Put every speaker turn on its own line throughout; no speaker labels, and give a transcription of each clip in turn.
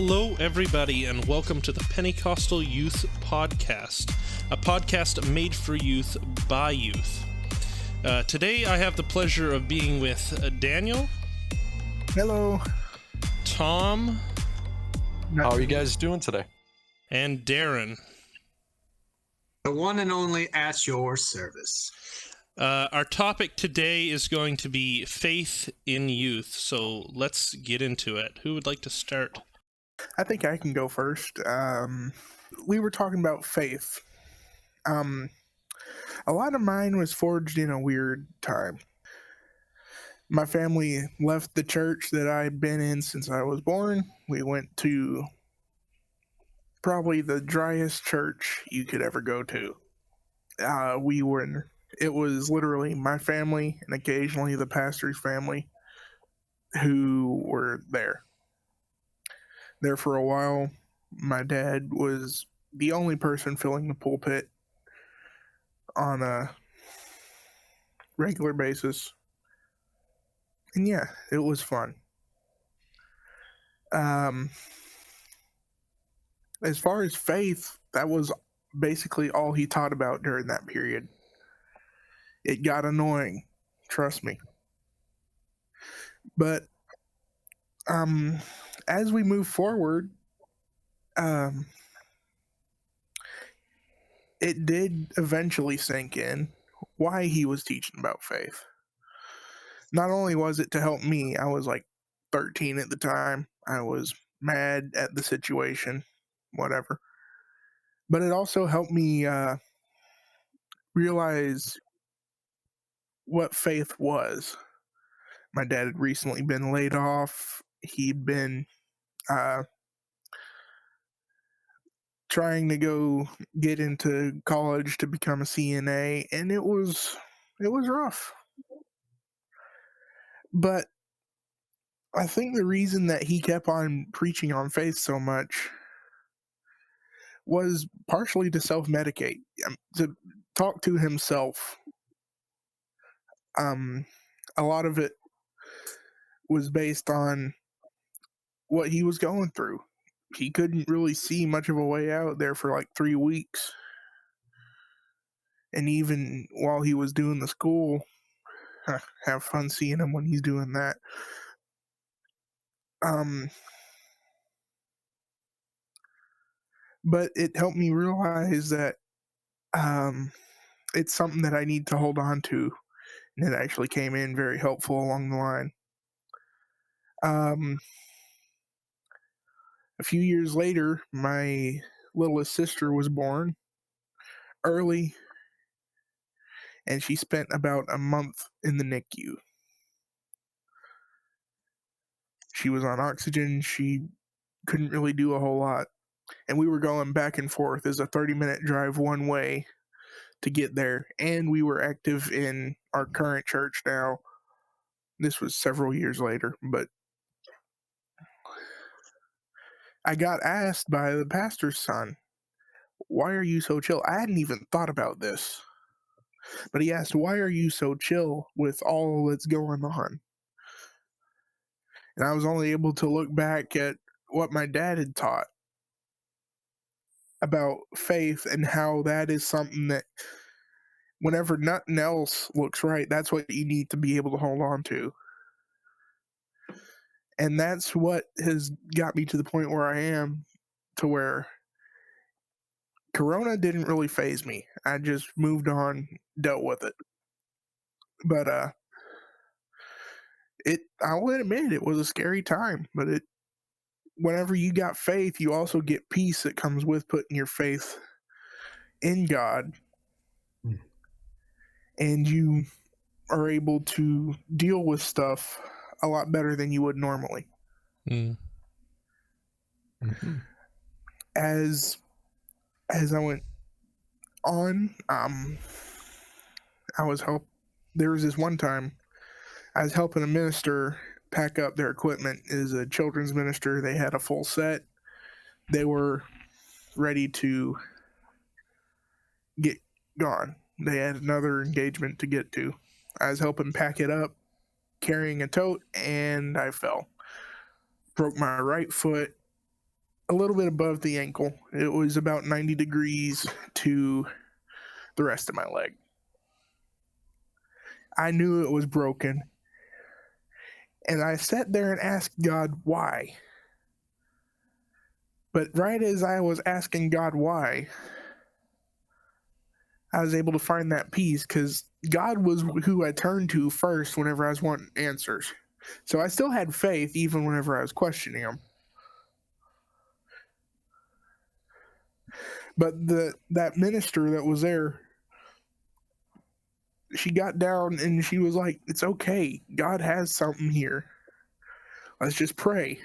Hello, everybody, and welcome to the Pentecostal Youth Podcast, a podcast made for youth by youth. Today, I have the pleasure of being with Daniel.
Hello.
Tom.
How are you guys doing today?
And Darren.
The one and only at your service.
Our topic today is going to be faith in youth, so let's get into it. Who would like to start?
I think I can go first. We were talking about faith. A lot of mine was forged in a weird time. My family left the church that I'd been in since I was born. We went to probably the driest church you could ever go to. It was literally my family and occasionally the pastor's family who were there. There for a while, my dad was the only person filling the pulpit on a regular basis. And yeah, it was fun. As far as faith, that was basically all he taught about during that period. It got annoying, trust me. But as we move forward, it did eventually sink in why he was teaching about faith. Not only was it to help me, I was like 13 at the time. I was mad at the situation, whatever. But it also helped me realize what faith was. My dad had recently been laid off. He'd been trying to go get into college to become a CNA, and it was rough. But I think the reason that he kept on preaching on faith so much was partially to self-medicate, to talk to himself. A lot of it was based on what he was going through. He couldn't really see much of a way out there for like 3 weeks. And even while he was doing the school, have fun seeing him when he's doing that. But it helped me realize that it's something that I need to hold on to. And it actually came in very helpful along the line. A few years later, my littlest sister was born early, and she spent about a month in the NICU. She was on oxygen. She couldn't really do a whole lot. And we were going back and forth as a 30-minute drive one way to get there. And we were active in our current church now. This was several years later, but I got asked by the pastor's son, "Why are you so chill?" I hadn't even thought about this. But he asked, "Why are you so chill with all that's going on?" And I was only able to look back at what my dad had taught about faith and how that is something that whenever nothing else looks right, that's what you need to be able to hold on to. And that's what has got me to the point where I am, to where Corona didn't really faze me. I just moved on, dealt with it. But I'll admit it was a scary time, but whenever you got faith, you also get peace that comes with putting your faith in God. And you are able to deal with stuff a lot better than you would normally.
Mm-hmm.
As I went on, there was this one time I was helping a minister pack up their equipment. As a children's minister, they had a full set. They were ready to get gone. They had another engagement to get to. I was helping pack it up, carrying a tote, and I fell. Broke my right foot, a little bit above the ankle. It was about 90 degrees to the rest of my leg. I knew it was broken. And I sat there and asked God why. But right as I was asking God why, I was able to find that peace because God was who I turned to first whenever I was wanting answers. So I still had faith even whenever I was questioning him. But that minister that was there, she got down and she was like, "It's okay. God has something here. Let's just pray."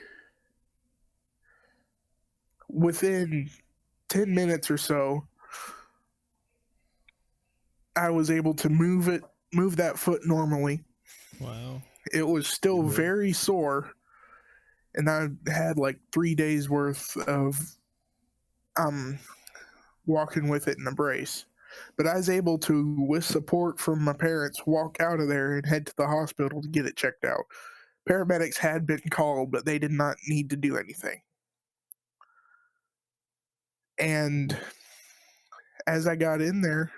Within 10 minutes or so, I was able to move that foot normally.
Wow.
It was still very sore, and I had like 3 days worth of walking with it in a brace. But I was able to, with support from my parents, walk out of there and head to the hospital to get it checked out. Paramedics had been called, but they did not need to do anything. And as I got in there,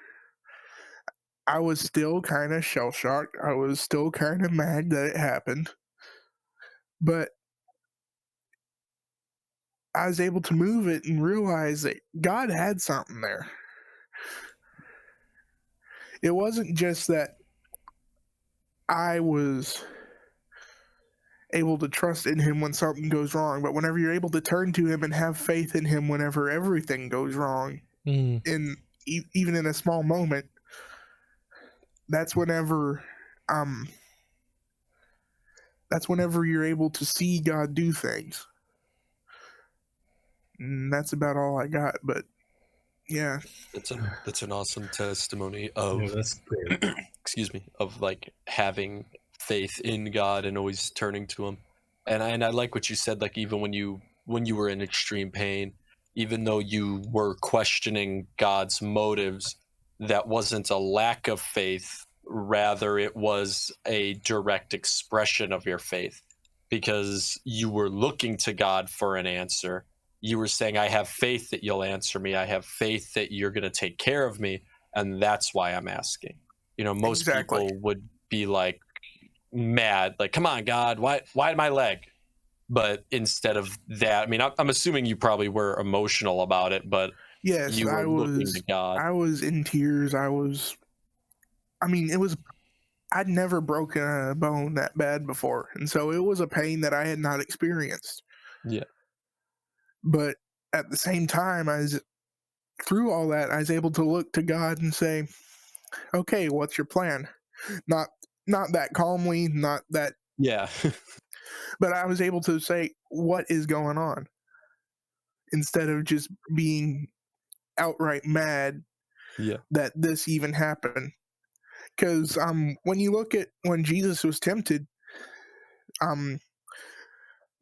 I was still kind of shell-shocked. I was still kind of mad that it happened. But I was able to move it and realize that God had something there. It wasn't just that I was able to trust in him when something goes wrong, but whenever you're able to turn to him and have faith in him whenever everything goes wrong, even in a small moment, that's whenever you're able to see God do things. And that's about all I got, but yeah.
That's an awesome testimony of
that's great.
excuse me, of like having faith in God and always turning to him. And I like what you said, like even when you were in extreme pain, even though you were questioning God's motives, that wasn't a lack of faith, rather it was a direct expression of your faith because you were looking to God for an answer. You were saying, I have faith that you'll answer me. I have faith that you're going to take care of me. And that's why I'm asking. You know, most people would be like mad, like, come on, God, why my leg? But instead of that, I mean, I'm assuming you probably were emotional about it, but
yes,
you were looking to God.
I was in tears. I'd never broken a bone that bad before. And so it was a pain that I had not experienced.
Yeah.
But at the same time, through all that, I was able to look to God and say, okay, what's your plan? Not that calmly, not that.
Yeah.
But I was able to say, what is going on? Instead of just being outright mad that this even happened. Because when you look at when Jesus was tempted,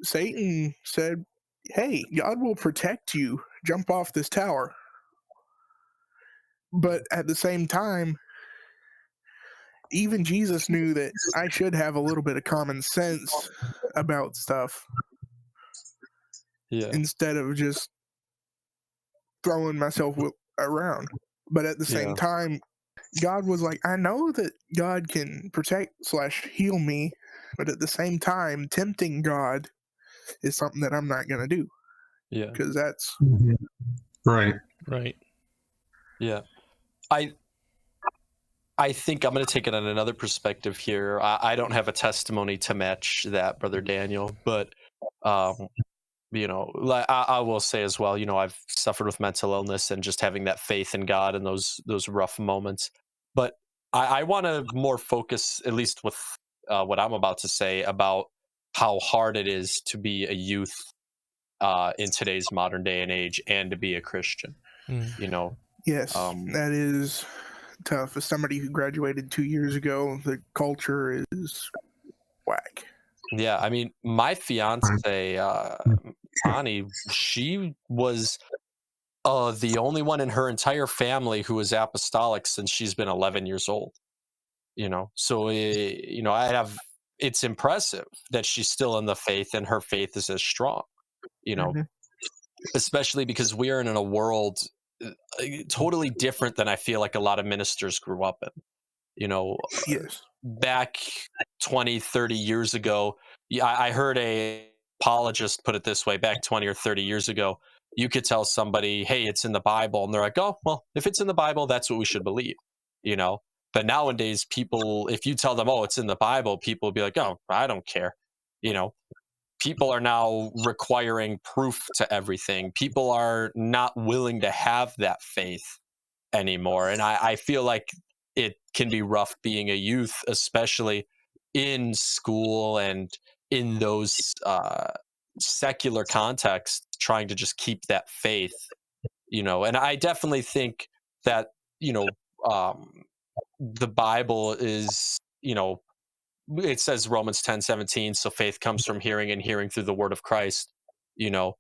Satan said, hey, God will protect you. Jump off this tower. But at the same time, even Jesus knew that I should have a little bit of common sense about stuff.
Yeah.
Instead of just throwing myself around. But at the same time, God was like, I know that God can protect / heal me, but at the same time, tempting God is something that I'm not going to do.
Yeah.
Because that's...
Right.
Yeah. I think I'm going to take it on another perspective here. I don't have a testimony to match that, Brother Daniel, but, you know, I will say as well, you know, I've suffered with mental illness and just having that faith in God in those rough moments. But I want to more focus, at least with what I'm about to say, about how hard it is to be a youth in today's modern day and age and to be a Christian, you know.
Yes, that is tough. As somebody who graduated 2 years ago, the culture is whack.
Yeah, I mean, my fiance, Connie, she was the only one in her entire family who was apostolic since she's been 11 years old. You know, so you know, it's impressive that she's still in the faith and her faith is as strong. You know, especially because we are in a world totally different than I feel like a lot of ministers grew up in. You know,
Yes.
back 20, 30 years ago, I heard a apologist put it this way: back 20 or 30 years ago, you could tell somebody, hey, it's in the Bible. And they're like, oh, well, if it's in the Bible, that's what we should believe, you know? But nowadays, people, if you tell them, oh, it's in the Bible, people will be like, oh, I don't care. You know, people are now requiring proof to everything. People are not willing to have that faith anymore. And I feel like it can be rough being a youth, especially in school and in those secular contexts, trying to just keep that faith, you know. And I definitely think that, you know, the Bible is, you know, it says Romans 10:17, so faith comes from hearing and hearing through the word of Christ, you know,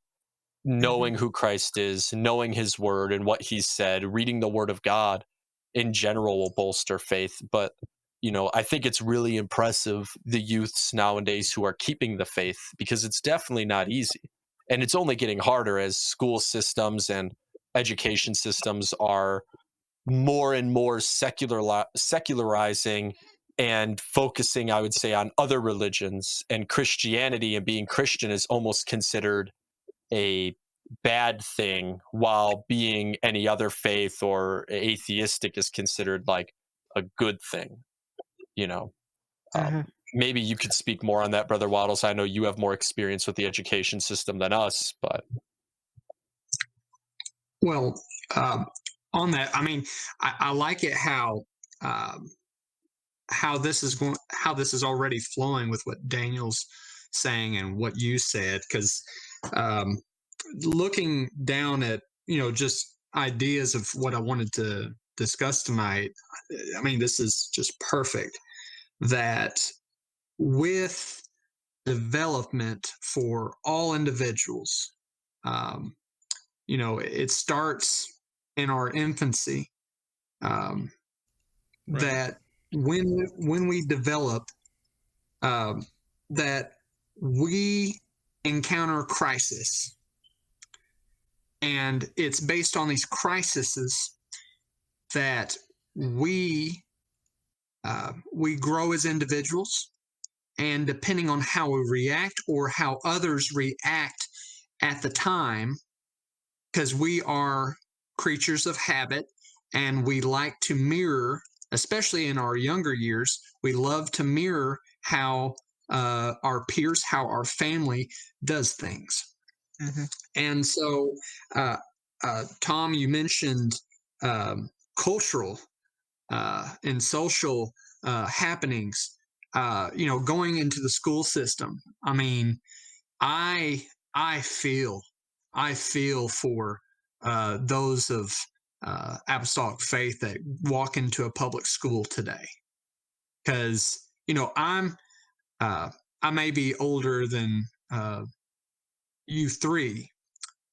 knowing who Christ is, knowing his word and what he said, reading the word of God in general will bolster faith. But, you know, I think it's really impressive, the youths nowadays who are keeping the faith, because it's definitely not easy. And it's only getting harder as school systems and education systems are more and more secularizing and focusing, I would say, on other religions, and Christianity, and being Christian is almost considered a bad thing, while being any other faith or atheistic is considered like a good thing, you know. Maybe you could speak more on that, Brother Waddles. I know you have more experience with the education system than us, but
Well, on that, I mean, I like it how this is going, how this is already flowing with what Daniel's saying and what you said, because looking down at, you know, just ideas of what I wanted to discuss tonight, I mean, this is just perfect. That with development for all individuals, you know, it starts in our infancy.
Right.
That when we develop, that we encounter crisis, and it's based on these crises that we grow as individuals, and depending on how we react or how others react at the time, because we are creatures of habit and we like to mirror, especially in our younger years, we love to mirror how our peers, how our family does things. And so, Tom, you mentioned cultural and social happenings, you know, going into the school system. I mean, I feel for those of apostolic faith that walk into a public school today, because, you know, I may be older than you three,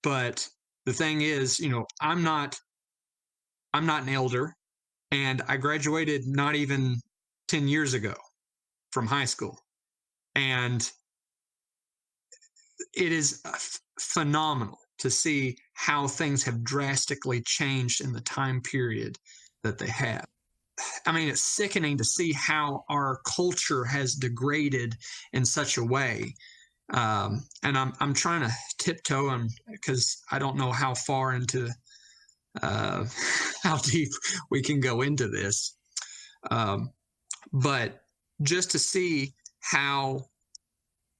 but the thing is, you know, I'm not an elder, and I graduated not even 10 years ago from high school, and it is phenomenal to see how things have drastically changed in the time period that they have. I mean, it's sickening to see how our culture has degraded in such a way. And I'm trying to tiptoe on, because I don't know how far into how deep we can go into this. But just to see how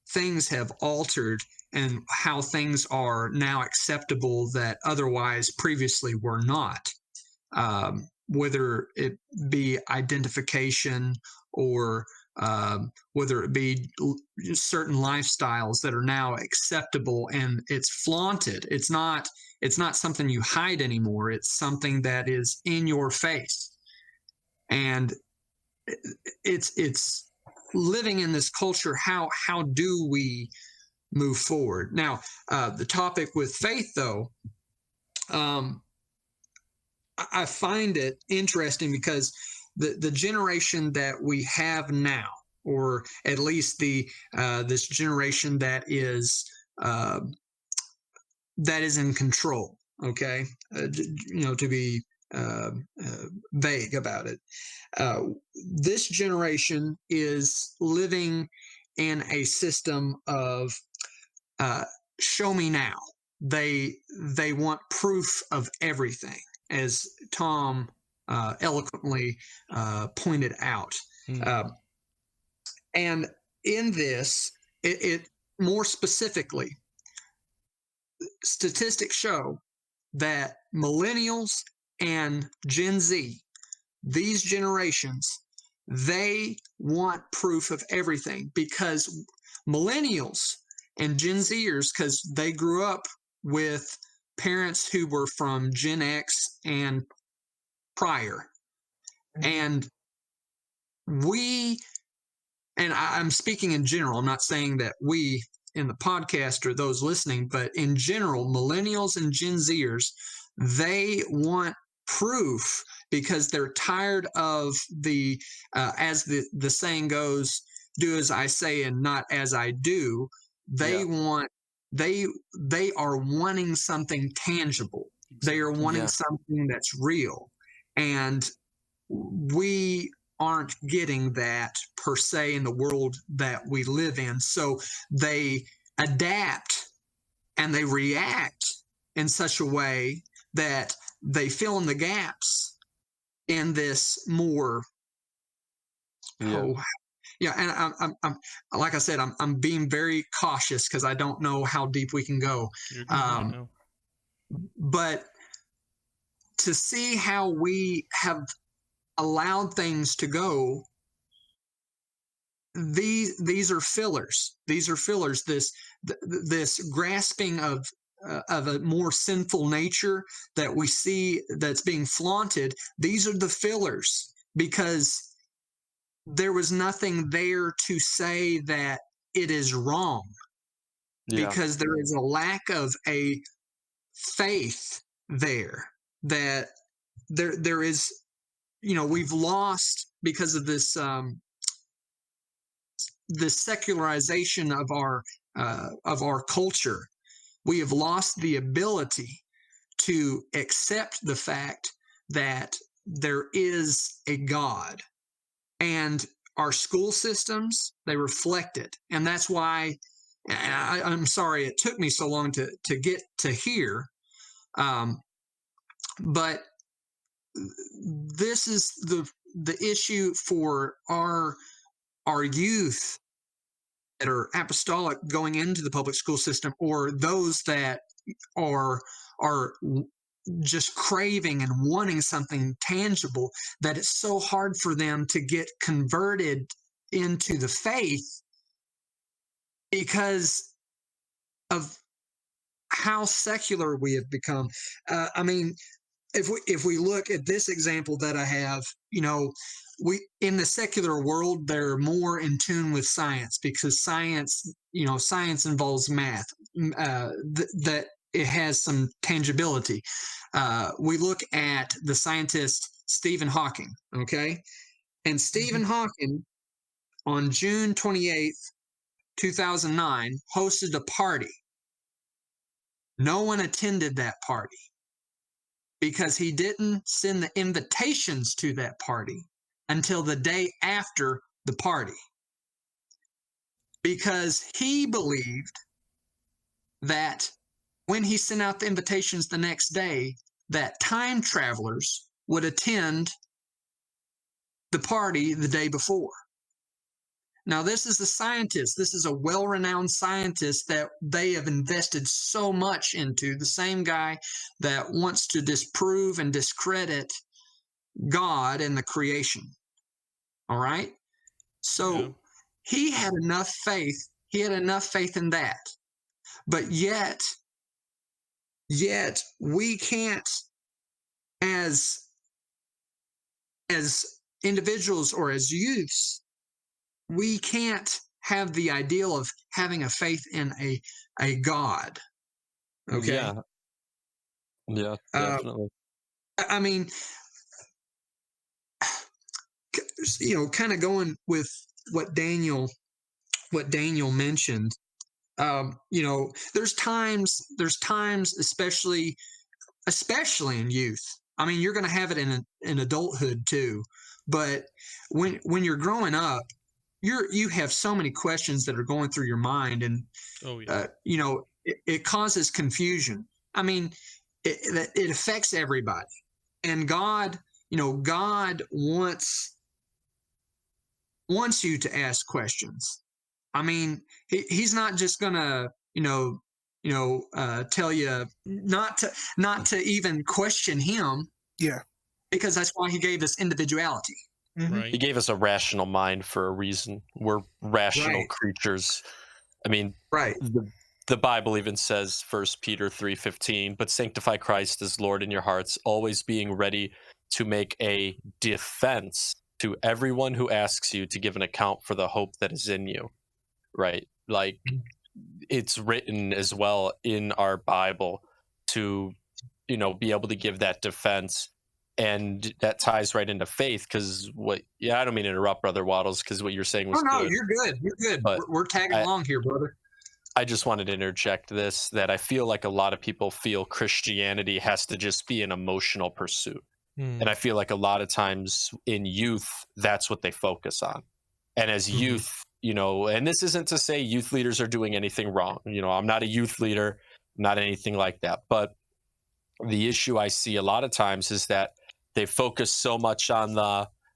things have altered and how things are now acceptable that otherwise previously were not, whether it be identification or whether it be certain lifestyles that are now acceptable and it's flaunted. It's not something you hide anymore. It's something that is in your face. And it's living in this culture. How do we move forward? Now, the topic with faith, though, I find it interesting because the generation that we have now, or at least the this generation that is that is in control. Okay, to be vague about it. This generation is living in a system of show me now. They want proof of everything, as Tom eloquently pointed out. And in this, it more specifically, statistics show that millennials and Gen Z, these generations, they want proof of everything, because millennials and Gen Zers, because they grew up with parents who were from Gen X and prior. And I'm speaking in general, I'm not saying that we in the podcast or those listening, but in general, millennials and Gen Zers, they want proof because they're tired of as the saying goes, do as I say and not as I do. They are wanting something tangible. They are wanting something that's real. And we aren't getting that per se in the world that we live in. So they adapt and they react in such a way that they fill in the gaps in this more. And I'm like I said, I'm being very cautious because I don't know how deep we can go. But to see how we have allowed things to go, these are fillers. These are fillers. This grasping of a more sinful nature that we see that's being flaunted. These are the fillers, because there was nothing there to say that it is wrong, because there is a lack of a faith there, that there is, we've lost because of this this secularization of our culture. We have lost the ability to accept the fact that there is a God, and our school systems, they reflect it. And that's why I'm sorry it took me so long to get to here. But this is the issue for our youth that are apostolic going into the public school system, or those that are just craving and wanting something tangible, that it's so hard for them to get converted into the faith because of how secular we have become. If we look at this example that I have, we in the secular world, they're more in tune with science, because science involves math, that it has some tangibility. We look at the scientist Stephen Hawking, okay? And Stephen Hawking, on June 28th, 2009, hosted a party. No one attended that party because he didn't send the invitations to that party until the day after the party, because he believed that when he sent out the invitations the next day, that time travelers would attend the party the day before. Now, this is a scientist. This is a well-renowned scientist that they have invested so much into, the same guy that wants to disprove and discredit God and the creation. All right? So he had enough faith. He had enough faith in that. But yet we can't, as individuals or as youths, we can't have the ideal of having a faith in a God. Okay.
Yeah, definitely.
Kind of going with what Daniel mentioned. there's times, especially in youth. I mean, you're going to have it in adulthood too. But when you're growing up, you have so many questions that are going through your mind, and it causes confusion. I mean, it affects everybody, and God wants you to ask questions. I mean, he's not just gonna tell you not to even question him.
Yeah.
Because that's why he gave us individuality.
Mm-hmm.
Right.
He gave us a rational mind for a reason. We're rational creatures. I mean, the Bible even says, 1 Peter 3:15, but sanctify Christ as Lord in your hearts, always being ready to make a defense to everyone who asks you to give an account for the hope that is in you. Right? Like, it's written as well in our Bible to, be able to give that defense. And that ties right into faith, because I don't mean to interrupt, Brother Waddles, because what you're saying was
no,
good.
you're good. You're good.
But
we're tagging along here, brother.
I just wanted to interject this, that I feel like a lot of people feel Christianity has to just be an emotional pursuit. And I feel like a lot of times in youth, that's what they focus on. And as youth, and this isn't to say youth leaders are doing anything wrong. I'm not a youth leader, not anything like that. But the issue I see a lot of times is that they focus so much on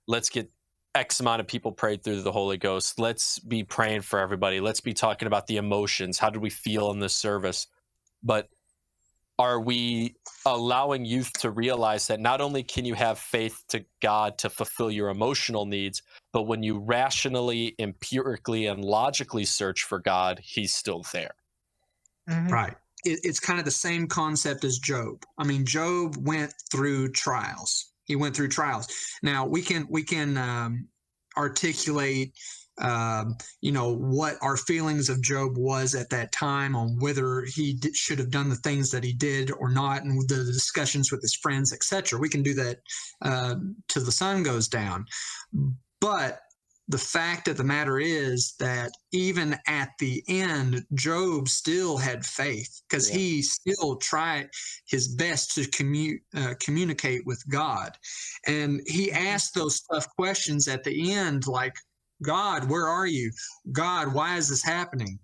let's get X amount of people prayed through the Holy Ghost. Let's be praying for everybody. Let's be talking about the emotions. How did we feel in this service? But are we allowing youth to realize that not only can you have faith to God to fulfill your emotional needs, but when you rationally, empirically, and logically search for God, he's still there.
Mm-hmm.
Right. It's kind of the same concept as Job. I mean, Job went through trials. He went through trials. Now we can articulate, what our feelings of Job was at that time, on whether he should have done the things that he did or not, and the discussions with his friends, etc. We can do that till the sun goes down. But the fact of the matter is that even at the end, Job still had faith, because he still tried his best to communicate with God. And he asked those tough questions at the end, like, God, where are you? God, why is this happening?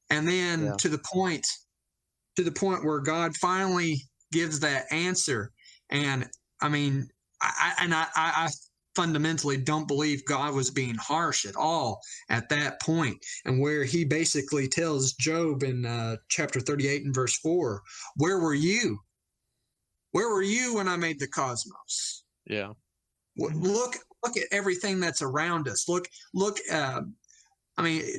And then to the point where God finally gives that answer. And I mean, I fundamentally don't believe God was being harsh at all at that point, and where he basically tells Job in chapter 38 and verse 4, where were you? Where were you when I made the cosmos?
Yeah.
Look at everything that's around us. Look,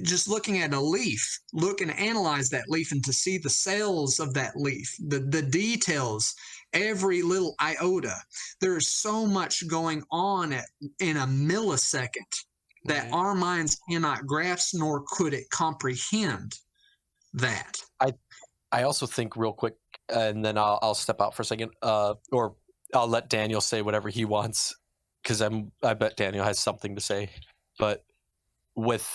just looking at a leaf, look and analyze that leaf, and to see the cells of that leaf, the details, every little iota. There is so much going on in a millisecond that our minds cannot grasp, nor could it comprehend that.
I also think, real quick, and then I'll step out for a second, or I'll let Daniel say whatever he wants, because I bet Daniel has something to say. But with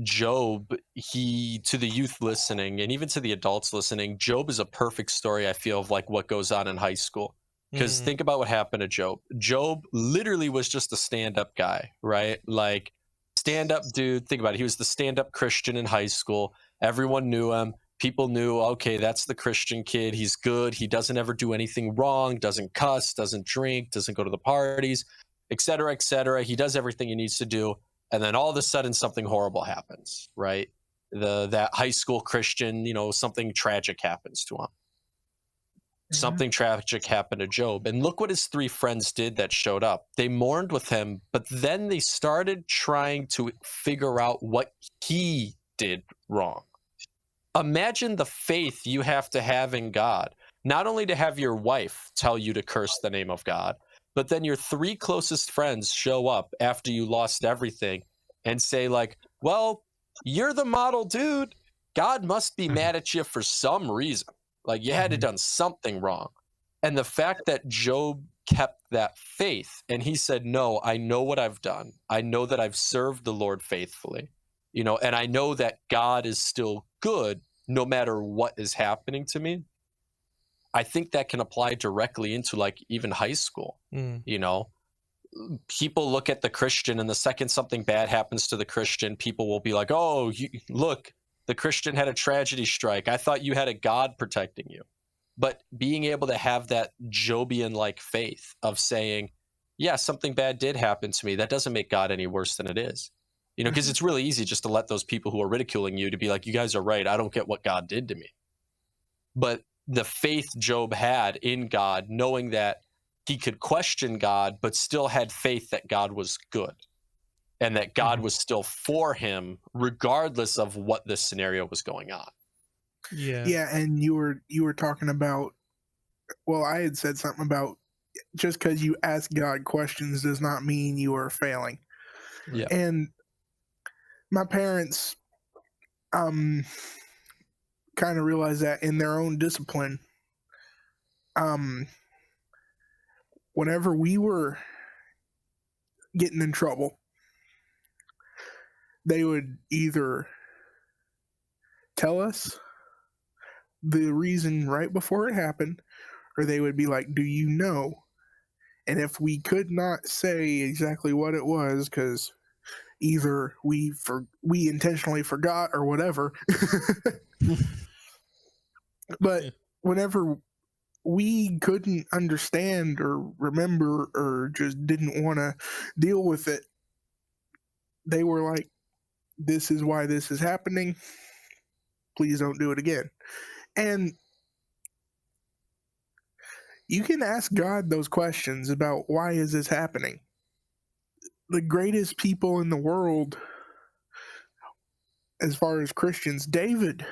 Job, to the youth listening, and even to the adults listening, Job is a perfect story, I feel, of like what goes on in high school. Because think about what happened to Job. Job literally was just a stand-up guy, right? Like, stand-up dude. Think about it. He was the stand-up Christian in high school. Everyone knew him. People knew, okay, that's the Christian kid. He's good. He doesn't ever do anything wrong, doesn't cuss, doesn't drink, doesn't go to the parties, et cetera, et cetera. He does everything he needs to do. And then all of a sudden something horrible happens, right? That high school Christian, something tragic happens to him. Something tragic happened to Job. And look what his three friends did that showed up. They mourned with him, but then they started trying to figure out what he did wrong. Imagine the faith you have to have in God, not only to have your wife tell you to curse the name of God, but then your three closest friends show up after you lost everything and say, like, well, you're the model dude. God must be mad at you for some reason. Like, you had to done something wrong. And the fact that Job kept that faith, and he said, no, I know what I've done. I know that I've served the Lord faithfully, and I know that God is still good no matter what is happening to me. I think that can apply directly into like even high school. You know, people look at the Christian, and the second something bad happens to the Christian, people will be like, oh, look, the Christian had a tragedy strike. I thought you had a God protecting you. But being able to have that Jobian-like faith of saying, yeah, something bad did happen to me, that doesn't make God any worse than it is. You know, because it's really easy just to let those people who are ridiculing you to be like, you guys are right, I don't get what God did to me. But the faith Job had in God, knowing that he could question God, but still had faith that God was good and that God was still for him, regardless of what this scenario was going on.
Yeah, and you were talking about, well, I had said something about just because you ask God questions does not mean you are failing.
Yeah.
And my parents kind of realized that in their own discipline. Whenever we were getting in trouble, they would either tell us the reason right before it happened, or they would be like, do you know? And if we could not say exactly what it was, because either we intentionally forgot or whatever, but whenever we couldn't understand or remember or just didn't want to deal with it, they were like, this is why this is happening. Please don't do it again. And you can ask God those questions about why is this happening. The greatest people in the world, as far as Christians, David,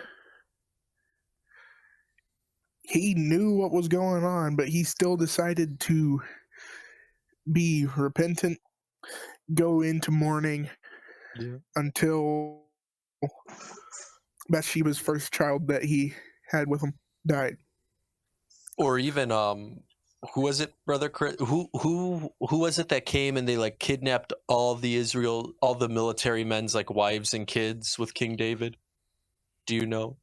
he knew what was going on, but he still decided to be repentant, go into mourning until Bathsheba's first child that he had with him died.
Or even who was it, brother Chris? Who was it that came and they like kidnapped all the military men's like wives and kids with King David? Do you know?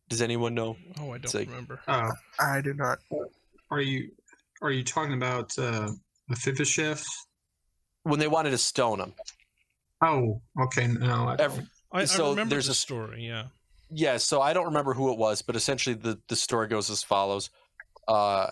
Does anyone know?
Oh, I don't remember.
I do not.
Are you talking about Mephibosheth?
When they wanted to stone him.
Oh, okay. No, I don't.
I remember the story. Yeah.
Yeah. So I don't remember who it was, but essentially the story goes as follows: a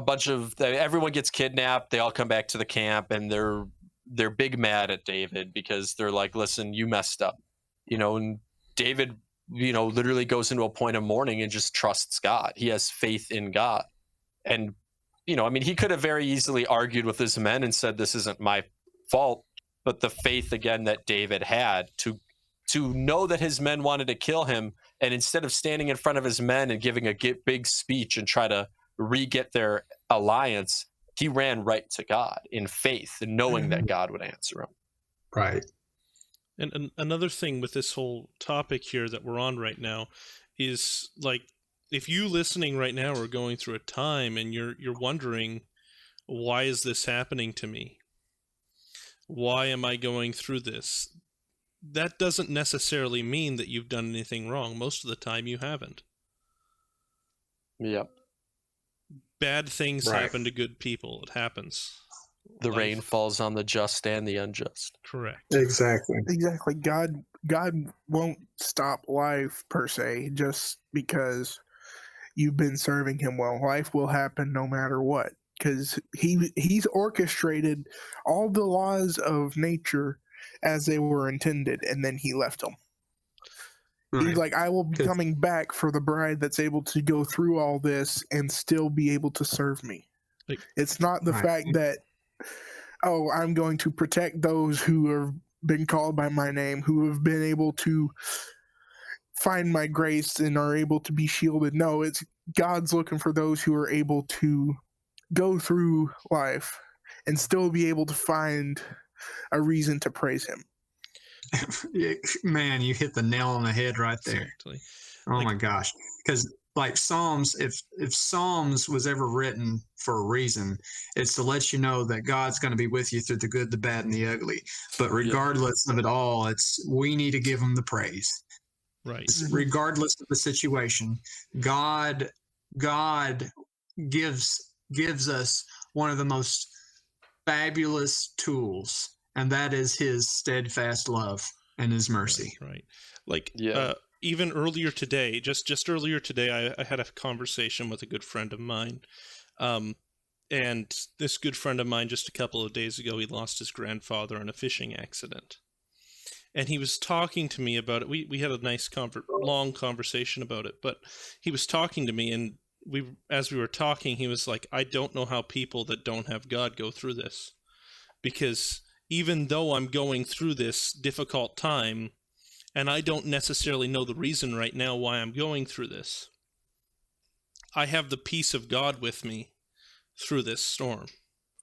bunch of everyone gets kidnapped. They all come back to the camp, and they're big mad at David because they're like, "Listen, you messed up," you know. And David, you know, literally goes into a point of mourning and just trusts God. He has faith in God, and you know, I mean, he could have very easily argued with his men and said, "This isn't my fault," but the faith again that David had to know that his men wanted to kill him, and instead of standing in front of his men and giving a big speech and try to re-get their alliance, he ran right to God in faith and knowing that God would answer him.
Right.
And another thing with this whole topic here that we're on right now is, like, if you listening right now are going through a time and you're wondering, why is this happening to me? Why am I going through this? That doesn't necessarily mean that you've done anything wrong. Most of the time you haven't.
Yep.
Bad things happen to good people. It happens.
The rain falls on the just and the unjust.
Correct.
Exactly.
God won't stop life per se just because you've been serving him well. Life will happen no matter what, because he's orchestrated all the laws of nature as they were intended, and then he left them. Right. He's like, I will be coming back for the bride that's able to go through all this and still be able to serve me. It's not the fact that, oh, I'm going to protect those who have been called by my name, who have been able to find my grace and are able to be shielded. No, it's God's looking for those who are able to go through life and still be able to find a reason to praise him.
Man, you hit the nail on the head right there.
Exactly.
Oh my gosh. Because like Psalms, if Psalms was ever written for a reason, it's to let you know that God's going to be with you through the good, the bad, and the ugly. But regardless of it all, we need to give him the praise.
Right.
Regardless of the situation, God gives us one of the most fabulous tools, and that is his steadfast love and his mercy.
Right. Like, even earlier today, just earlier today, I had a conversation with a good friend of mine. And this good friend of mine, just a couple of days ago, he lost his grandfather in a fishing accident. And he was talking to me about it. We had a nice, long conversation about it. But he was talking to me, and as we were talking, he was like, I don't know how people that don't have God go through this. Because even though I'm going through this difficult time, and I don't necessarily know the reason right now why I'm going through this, I have the peace of God with me through this storm.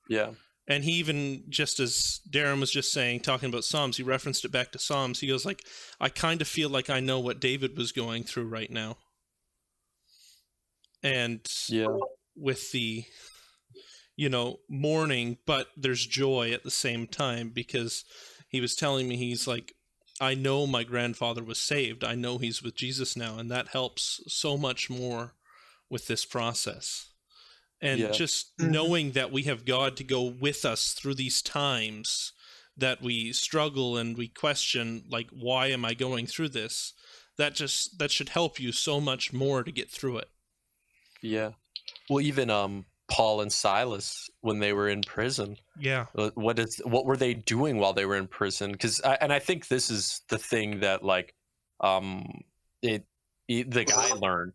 Yeah.
And he even, just as Darren was just saying, talking about Psalms, he referenced it back to Psalms. He goes like, I kind of feel like I know what David was going through right now. And with the, mourning, but there's joy at the same time, because he was telling me, he's like, I know my grandfather was saved. I know he's with Jesus now. And that helps so much more with this process. And just knowing that we have God to go with us through these times that we struggle and we question, like, why am I going through this? That should help you so much more to get through it. Yeah.
Well, even Paul and Silas, when they were in prison, what were they doing while they were in prison? Because I think this is the thing that, like, the guy learned.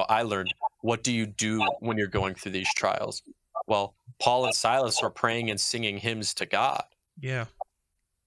I learned, what do you do when you're going through these trials? Well, Paul and Silas were praying and singing hymns to God.
Yeah.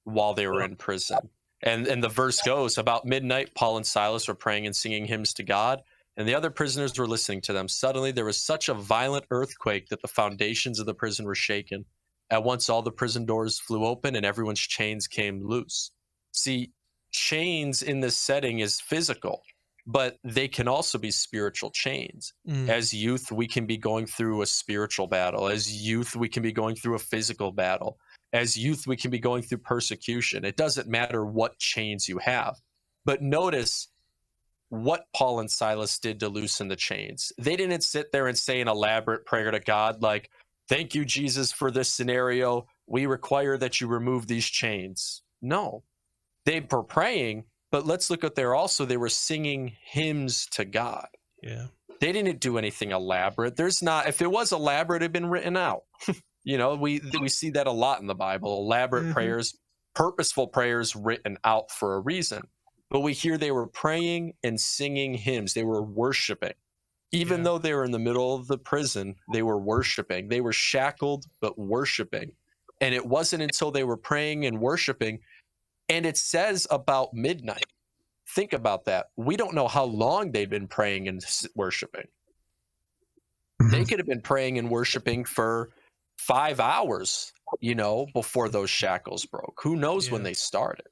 While they were in prison. And the verse goes, about midnight, Paul and Silas were praying and singing hymns to God, and the other prisoners were listening to them. Suddenly there was such a violent earthquake that the foundations of the prison were shaken. At once all the prison doors flew open and everyone's chains came loose. See, chains in this setting is physical, but they can also be spiritual chains. As youth, we can be going through a spiritual battle. As youth, we can be going through a physical battle. As youth, we can be going through persecution. It doesn't matter what chains you have. But notice what Paul and Silas did to loosen the chains. They didn't sit there and say an elaborate prayer to God like, thank you, Jesus, for this scenario. We require that you remove these chains. No, they were praying, but let's look at they were singing hymns to God.
Yeah.
They didn't do anything elaborate. If it was elaborate, it had been written out. We see that a lot in the Bible, elaborate prayers, purposeful prayers written out for a reason. But we hear they were praying and singing hymns. They were worshiping. Even though they were in the middle of the prison, they were worshiping. They were shackled, but worshiping. And it wasn't until they were praying and worshiping, and it says about midnight. Think about that. We don't know how long they'd been praying and worshiping. They could have been praying and worshiping for 5 hours, before those shackles broke. Who knows when they started?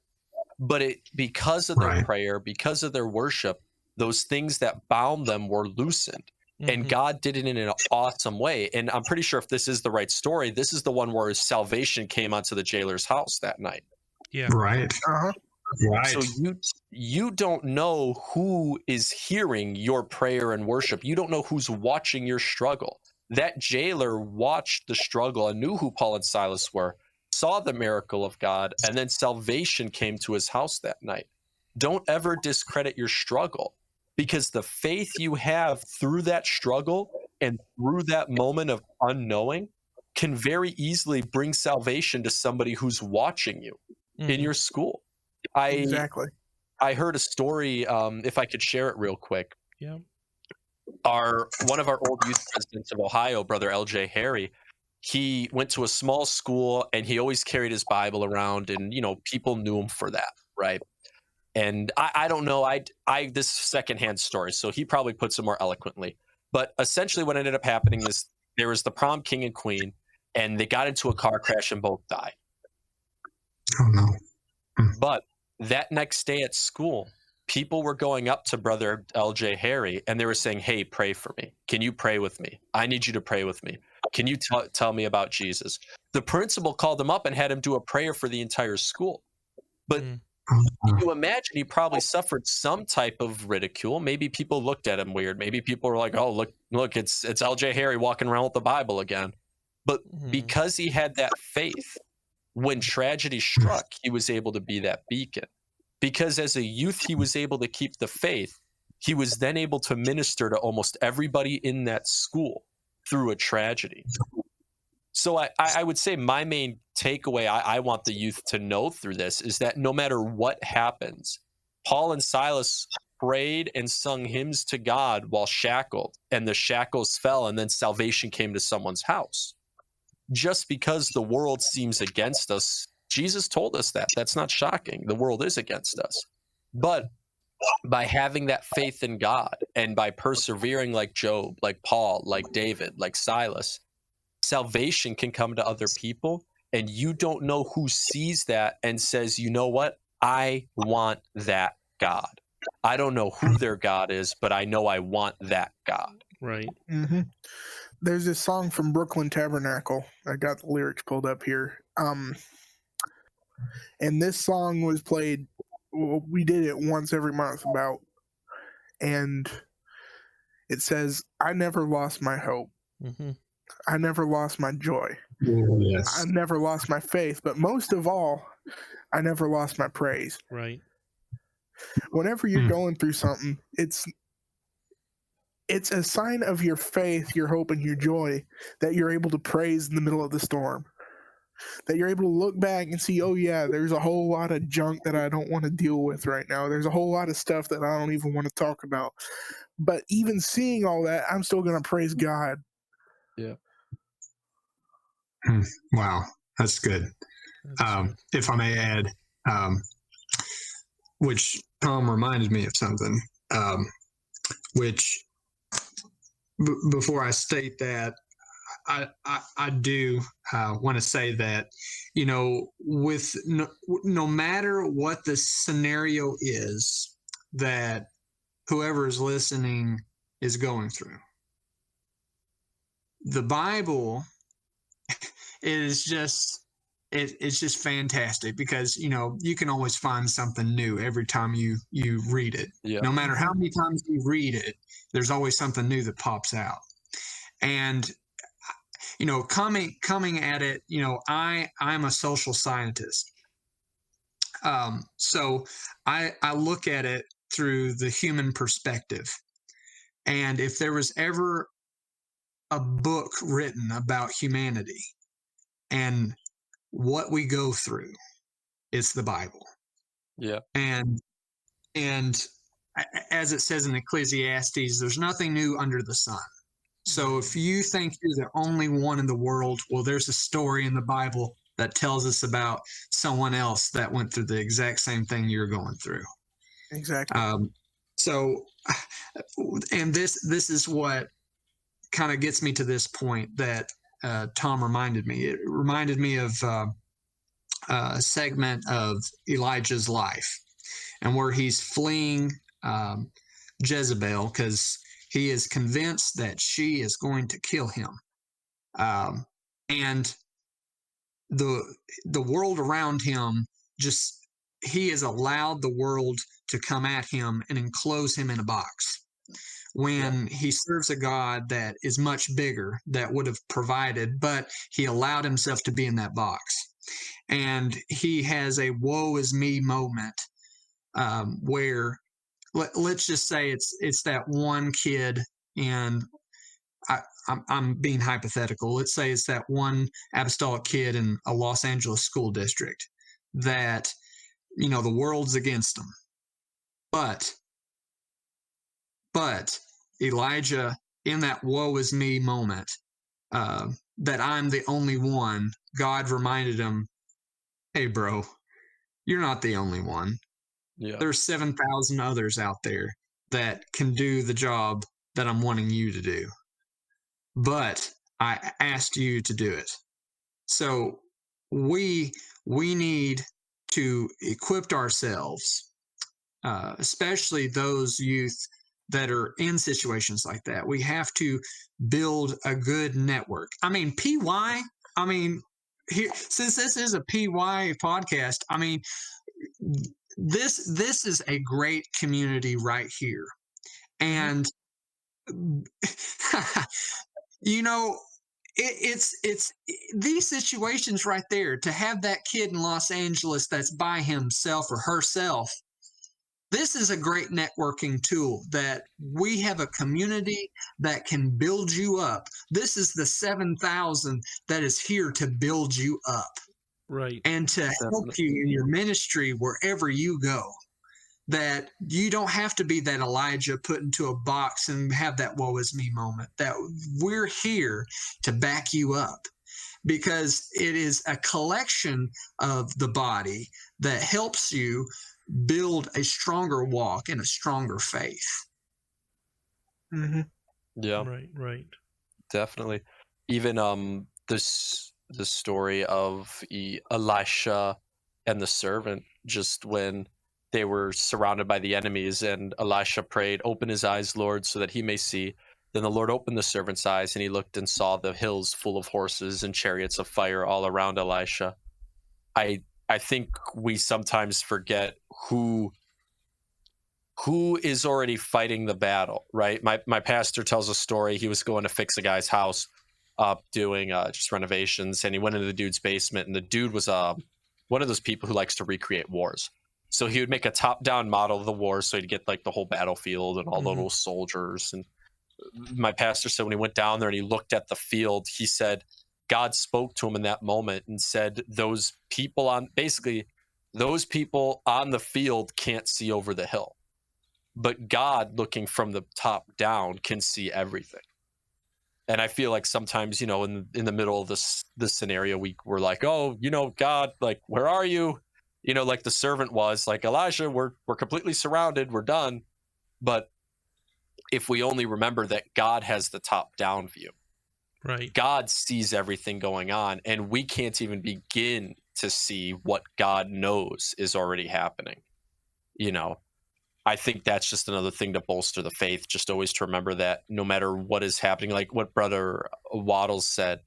But because of their prayer, because of their worship, those things that bound them were loosened. And God did it in an awesome way. And I'm pretty sure if this is the right story, this is the one where salvation came onto the jailer's house that night.
Yeah.
Right. Right.
So you don't know who is hearing your prayer and worship. You don't know who's watching your struggle. That jailer watched the struggle and knew who Paul and Silas were, saw the miracle of God, and then salvation came to his house that night. Don't ever discredit your struggle, because the faith you have through that struggle and through that moment of unknowing can very easily bring salvation to somebody who's watching you in your school.
Exactly.
I heard a story, if I could share it real quick.
Yeah.
One of our old youth presidents of Ohio, Brother L.J. Harry, he went to a small school and he always carried his Bible around, and people knew him for that, right? And I don't know, this secondhand story, so he probably puts it more eloquently. But essentially, what ended up happening is there was the prom king and queen, and they got into a car crash and both died.
Oh no!
But that next day at school, people were going up to Brother LJ Harry and they were saying, hey, pray for me. Can you pray with me? I need you to pray with me. Can you tell me about Jesus? The principal called him up and had him do a prayer for the entire school. But you imagine he probably suffered some type of ridicule. Maybe people looked at him weird. Maybe people were like, oh, look, it's LJ Harry walking around with the Bible again. But because he had that faith, when tragedy struck, he was able to be that beacon. Because as a youth, he was able to keep the faith. He was then able to minister to almost everybody in that school through a tragedy. So I would say my main takeaway I want the youth to know through this is that no matter what happens, Paul and Silas prayed and sung hymns to God while shackled, and the shackles fell, and then salvation came to someone's house. Just because the world seems against us, Jesus told us that. That's not shocking. The world is against us. But by having that faith in God and by persevering like Job, like Paul, like David, like Silas, salvation can come to other people, and you don't know who sees that and says, you know what? I want that God. I don't know who their God is, but I know I want that God.
Right.
Mm-hmm. There's this song from Brooklyn Tabernacle. I got the lyrics pulled up here. And this song was played, we did it once every month about, and it says, I never lost my hope.
Mm-hmm.
I never lost my joy.
Yes.
I never lost my faith. But most of all, I never lost my praise.
Right.
Whenever you're going through something, it's a sign of your faith, your hope, and your joy that you're able to praise in the middle of the storm. That you're able to look back and see, oh yeah, there's a whole lot of junk that I don't want to deal with right now. There's a whole lot of stuff that I don't even want to talk about. But even seeing all that, I'm still going to praise God.
Yeah.
Wow, that's good. If I may add, which Tom reminded me of something, which before I state that, I do want to say that, with no matter what the scenario is that whoever is listening is going through, the Bible is just it's just fantastic because you can always find something new every time you read it.
Yeah.
No matter how many times you read it, there's always something new that pops out. And coming at it, I'm a social scientist. So I look at it through the human perspective. And if there was ever a book written about humanity and what we go through, it's the Bible.
Yeah.
And as it says in Ecclesiastes, there's nothing new under the sun. So if you think you're the only one in the world, well, there's a story in the Bible that tells us about someone else that went through the exact same thing you're going through.
Exactly.
And this is what kind of gets me to this point that Tom reminded me. It reminded me of a segment of Elijah's life, and where he's fleeing Jezebel because he is convinced that she is going to kill him. And the world around him, he has allowed the world to come at him and enclose him in a box. When he serves a God that is much bigger, that would have provided, but he allowed himself to be in that box. And he has a woe is me moment where, let's just say it's that one kid, and I'm being hypothetical. Let's say it's that one apostolic kid in a Los Angeles school district that, the world's against him. But Elijah, in that woe is me moment, that I'm the only one, God reminded him, hey, bro, you're not the only one.
Yeah.
There's 7,000 others out there that can do the job that I'm wanting you to do. But I asked you to do it. So we need to equip ourselves especially those youth that are in situations like that. We have to build a good network. I mean, PY, I mean, here, since this is a PY podcast, I mean, this is a great community right here. And you know, it's these situations right there, to have that kid in Los Angeles that's by himself or herself. This is a great networking tool, that we have a community that can build you up. This is the 7,000 that is here to build you up,
Right.
and to help you in your ministry wherever you go. That you don't have to be that Elijah put into a box and have that woe is me moment. That we're here to back you up, because it is a collection of the body that helps you build a stronger walk and a stronger faith.
Mm-hmm.
Yeah,
Right.
definitely. Even the story of Elisha and the servant, just when they were surrounded by the enemies, and Elisha prayed, "Open his eyes, Lord, so that he may see." Then the Lord opened the servant's eyes, and he looked and saw the hills full of horses and chariots of fire all around Elisha. I think we sometimes forget who is already fighting the battle, right? My pastor tells a story. He was going to fix a guy's house up, doing just renovations, and he went into the dude's basement, and the dude was one of those people who likes to recreate wars. So he would make a top-down model of the war, so he'd get like the whole battlefield and all the little soldiers. And my pastor said when he went down there and he looked at the field, he said God spoke to him in that moment and said, those people on the field can't see over the hill, but God, looking from the top down, can see everything. And I feel like sometimes, in the middle of this scenario, we're like, oh, God, like, where are you? Like the servant was like, Elijah, we're completely surrounded, we're done. But if we only remember that God has the top down view,
Right.
God sees everything going on, and we can't even begin to see what God knows is already happening. I think that's just another thing to bolster the faith, just always to remember that no matter what is happening, like what Brother Waddles said,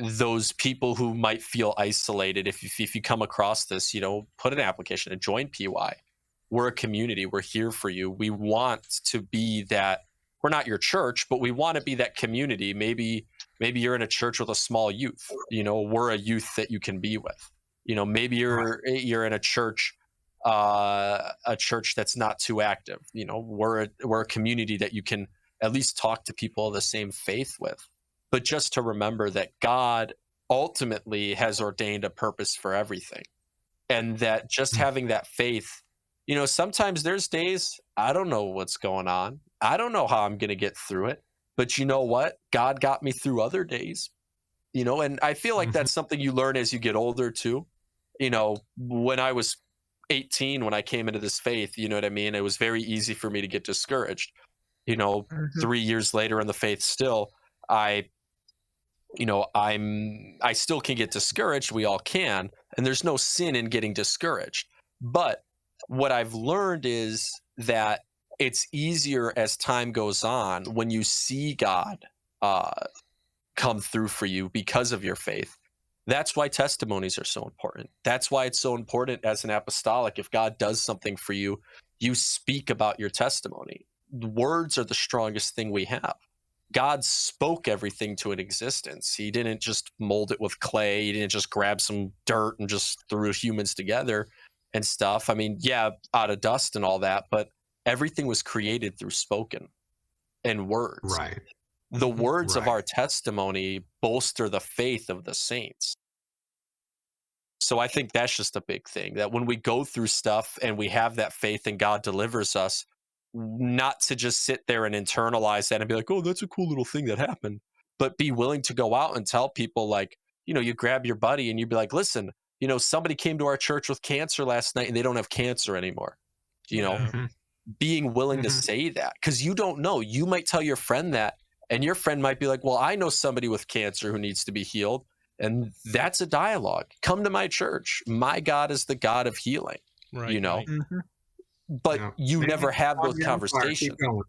those people who might feel isolated, if you come across this, put an application and join PY. We're a community. We're here for you. We want to be that. We're not your church, but we want to be that community. Maybe you're in a church with a small youth. We're a youth that you can be with. Maybe you're in a church that's not too active. We're a community that you can at least talk to people of the same faith with. But just to remember that God ultimately has ordained a purpose for everything, and that just having that faith, sometimes there's days I don't know what's going on. I don't know how I'm going to get through it. But you know what? God got me through other days, and I feel like that's something you learn as you get older too. When I was 18, when I came into this faith, you know what I mean? It was very easy for me to get discouraged. 3 years later in the faith still, I still can get discouraged. We all can. And there's no sin in getting discouraged. But what I've learned is that it's easier as time goes on when you see God come through for you because of your faith. That's why testimonies are so important. That's why it's so important as an apostolic. If God does something for you, you speak about your testimony. Words are the strongest thing we have. God spoke everything to an existence. He didn't just mold it with clay. He didn't just grab some dirt and just threw humans together and stuff. I mean, yeah, out of dust and all that, but everything was created through spoken and words.
Right.
The words of our testimony bolster the faith of the saints. So I think that's just a big thing, that when we go through stuff and we have that faith and God delivers us, not to just sit there and internalize that and be like, oh, that's a cool little thing that happened, but be willing to go out and tell people, like, you grab your buddy and you'd be like, listen, somebody came to our church with cancer last night and they don't have cancer anymore. Being willing to say that, because you don't know, you might tell your friend that, and your friend might be like, well, I know somebody with cancer who needs to be healed. And that's a dialogue. Come to my church. My God is the God of healing,
Right.
but you never have those conversations.
Keep going.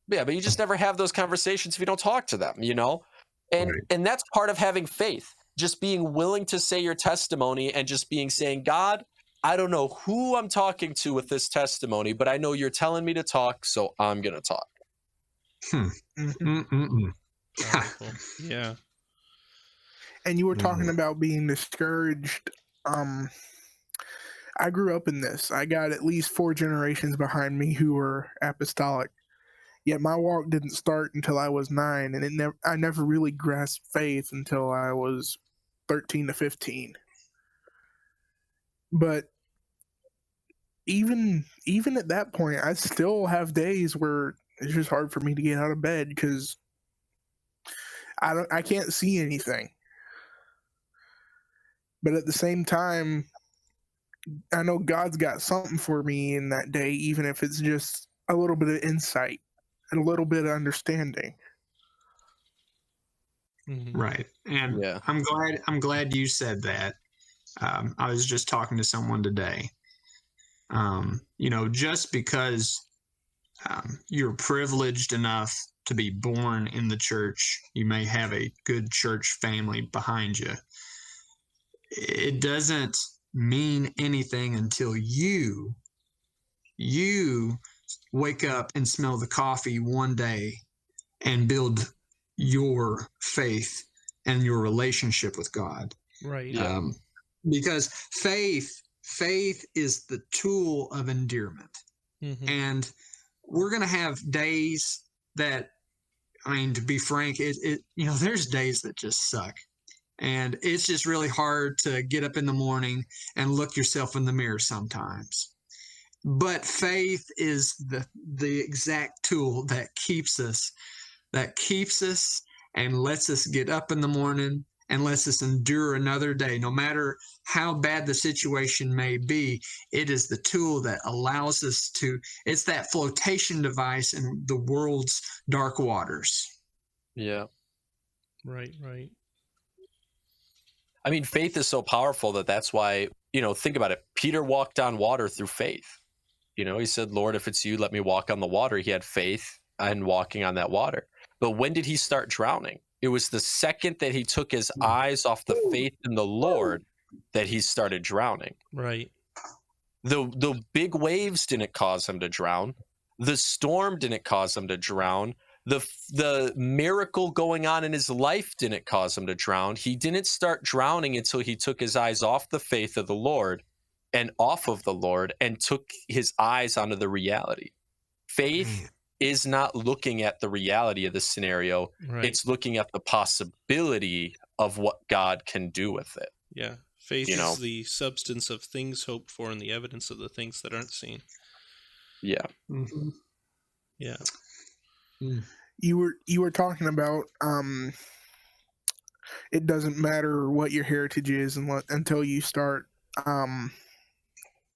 Yeah, but you just never have those conversations if you don't talk to them, And
Right.
and that's part of having faith. Just being willing to say your testimony and just saying, God, I don't know who I'm talking to with this testimony, but I know you're telling me to talk, so I'm going to talk.
Powerful. Yeah.
And you were talking about being discouraged. I grew up in this. I got at least 4 generations behind me who were apostolic. Yet my walk didn't start until I was 9, and I never really grasped faith until I was 13 to 15. But even at that point, I still have days where it's just hard for me to get out of bed because I can't see anything. But at the same time, I know God's got something for me in that day, even if it's just a little bit of insight and a little bit of understanding.
Mm-hmm.
Right. And
Yeah.
I'm glad you said that. I was just talking to someone today. Just because you're privileged enough to be born in the church, you may have a good church family behind you. It doesn't mean anything until you wake up and smell the coffee one day and build your faith and your relationship with God.
Right.
Yeah.
Because faith is the tool of endearment.
Mm-hmm.
And we're going to have days that, to be frank, there's days that just suck. And it's just really hard to get up in the morning and look yourself in the mirror sometimes. But faith is the exact tool that keeps us and lets us get up in the morning and lets us endure another day. No matter how bad the situation may be, it is the tool that allows us it's that flotation device in the world's dark waters.
Yeah.
Right.
Faith is so powerful that's why, think about it. Peter walked on water through faith. He said, Lord, if it's you, let me walk on the water. He had faith in walking on that water. But when did he start drowning? It was the second that he took his eyes off the faith in the Lord that he started drowning.
Right.
The big waves didn't cause him to drown. The storm didn't cause him to drown. The miracle going on in his life didn't cause him to drown. He didn't start drowning until he took his eyes off the faith of the Lord and off of the Lord and took his eyes onto the reality. Faith is not looking at the reality of the scenario.
Right.
It's looking at the possibility of what God can do with it.
Yeah. Faith is the substance of things hoped for and the evidence of the things that aren't seen.
Yeah.
Mm-hmm.
Yeah.
You were talking about it doesn't matter what your heritage is until you start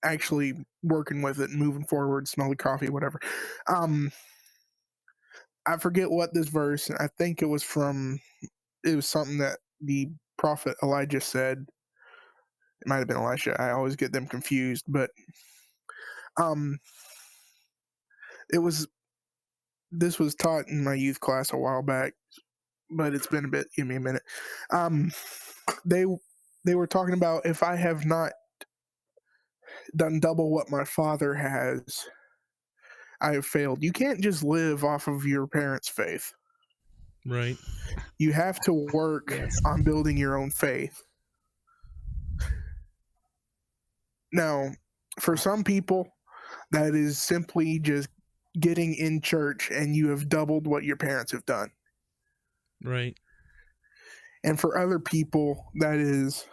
actually working with it and moving forward, smell the coffee, whatever. I forget what this verse, I think it was something that the prophet Elijah said. It might have been Elisha. I always get them confused, but this was taught in my youth class a while back, but it's been a bit. Give me a minute. They were talking about, if I have not done double what my father has, I have failed. You can't just live off of your parents' faith.
Right.
You have to work on building your own faith. Now, for some people, that is simply just getting in church and you have doubled what your parents have done.
Right.
And for other people, that is,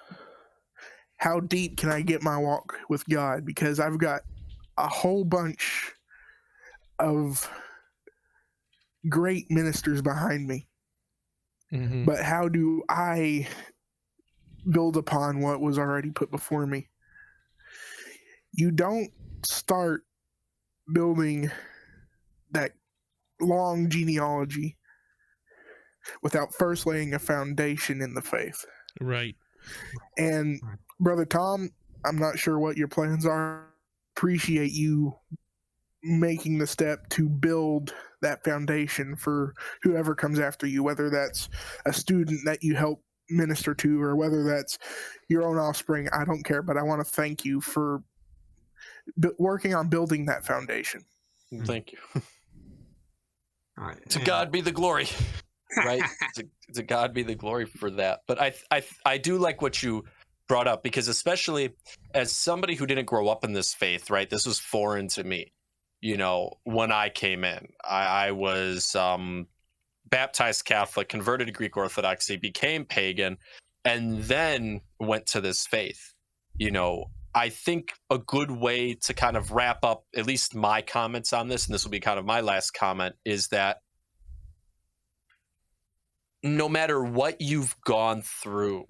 how deep can I get my walk with God? Because I've got a whole bunch of great ministers behind me.
Mm-hmm.
But how do I build upon what was already put before me? You don't start building that long genealogy without first laying a foundation in the faith.
Right.
And Brother Tom, I'm not sure what your plans are appreciate you making the step to build that foundation for whoever comes after you, whether that's a student that you help minister to or whether that's your own offspring. I don't care, but I want to thank you for working on building that foundation.
Thank you.
All right.
To God be the glory, right? to God be the glory for that. But I do like what you brought up, because especially as somebody who didn't grow up in this faith, right? This was foreign to me. When I came in, I was baptized Catholic, converted to Greek Orthodoxy, became pagan, and then went to this faith. I think a good way to kind of wrap up at least my comments on this, and this will be kind of my last comment, is that no matter what you've gone through,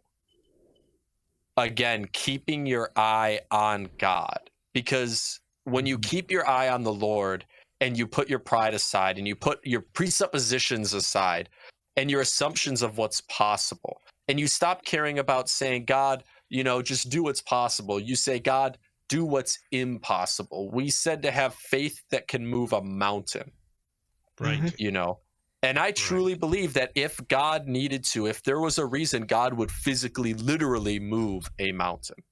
again, keeping your eye on God, because when you keep your eye on the Lord and you put your pride aside and you put your presuppositions aside and your assumptions of what's possible, and you stop caring about saying, God, just do what's possible. You say, God, do what's impossible. We said to have faith that can move a mountain.
Right.
And I truly believe that if God needed to, if there was a reason, God would physically, literally move a mountain.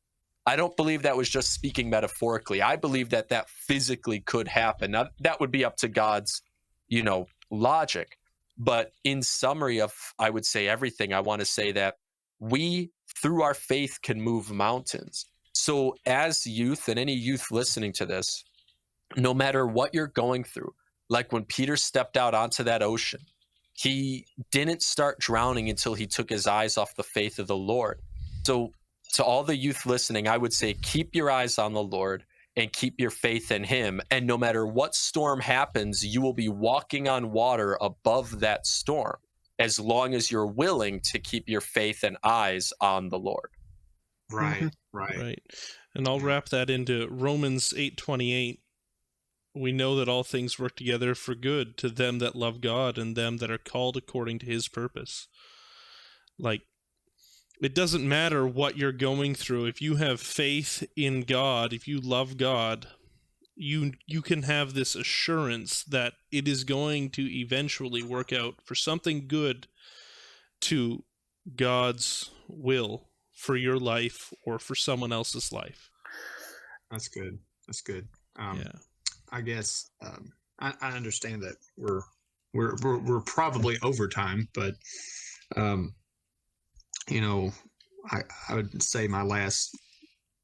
I don't believe that was just speaking metaphorically. I believe that physically could happen. Now, that would be up to God's, logic. But in summary of, I would say, everything, I want to say that we, through our faith, can move mountains. So as youth, and any youth listening to this, no matter what you're going through, like when Peter stepped out onto that ocean, he didn't start drowning until he took his eyes off the faith of the Lord. So to all the youth listening, I would say, keep your eyes on the Lord and keep your faith in him. And no matter what storm happens, you will be walking on water above that storm, as long as you're willing to keep your faith and eyes on the Lord.
Right.
And I'll wrap that into Romans 8:28. We know that all things work together for good to them that love God and them that are called according to his purpose. Like, it doesn't matter what you're going through. If you have faith in God, if you love God, you can have this assurance that it is going to eventually work out for something good, to God's will for your life or for someone else's life.
That's good.
Yeah.
I guess I understand that we're probably over time, but I would say my last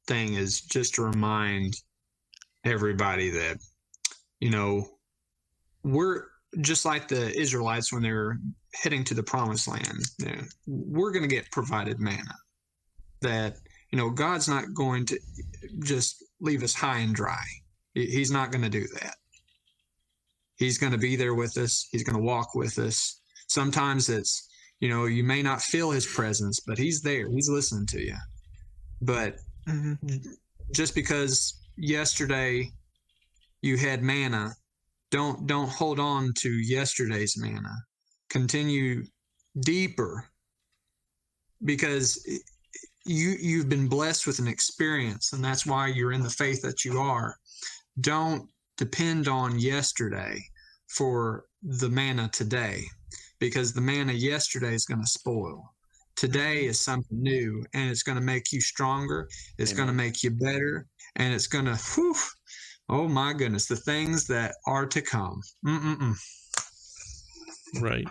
thing is just to remind everybody that we're just like the Israelites when they're heading to the promised land. We're going to get provided manna. That God's not going to just leave us high and dry. He's not going to do that. He's going to be there with us. He's going to walk with us. Sometimes it's, you may not feel his presence, but he's there. He's listening to you. But just because yesterday you had manna, don't hold on to yesterday's manna. Continue deeper, because you've been blessed with an experience, and that's why you're in the faith that you are. Don't depend on yesterday for the manna today, because the manna yesterday is going to spoil. Today is something new, and it's going to make you stronger. It's going to make you better, and it's going to, oh my goodness, the things that are to come.
Right.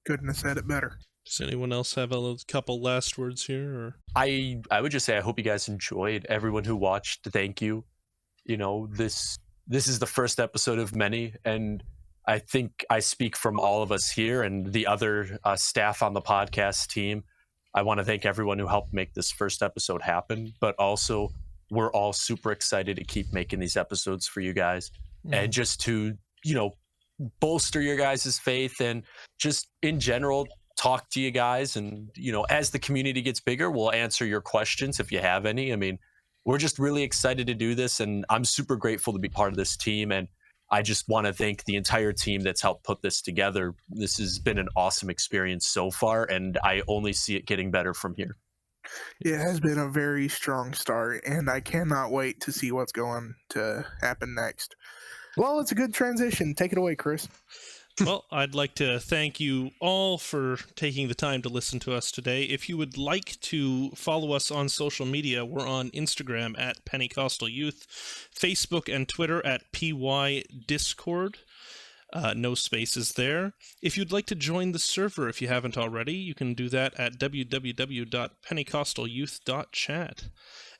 Couldn't have said it better.
Does anyone else have a couple last words here? Or
I would just say I hope you guys enjoyed. Everyone who watched, thank you. This is the first episode of many, and I think I speak from all of us here and the other staff on the podcast team. I want to thank everyone who helped make this first episode happen, but also we're all super excited to keep making these episodes for you guys, and just to, bolster your guys' faith, and just in general talk to you guys. And, as the community gets bigger, we'll answer your questions if you have any. I mean, we're just really excited to do this, and I'm super grateful to be part of this team. And I just want to thank the entire team that's helped put this together. This has been an awesome experience so far, and I only see it getting better from here.
It has been a very strong start, and I cannot wait to see what's going to happen next. Well, it's a good transition. Take it away, Chris.
Well, I'd like to thank you all for taking the time to listen to us today. If you would like to follow us on social media, we're on Instagram at Pentecostal Youth, Facebook and Twitter at PY Discord. No spaces there. If you'd like to join the server, if you haven't already, you can do that at www.pentecostallyouth.chat.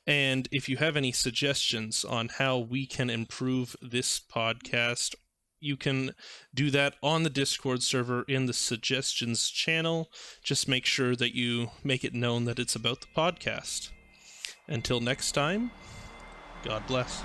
And if you have any suggestions on how we can improve this podcast, you can do that on the Discord server in the suggestions channel. Just make sure that you make it known that it's about the podcast. Until next time, God bless.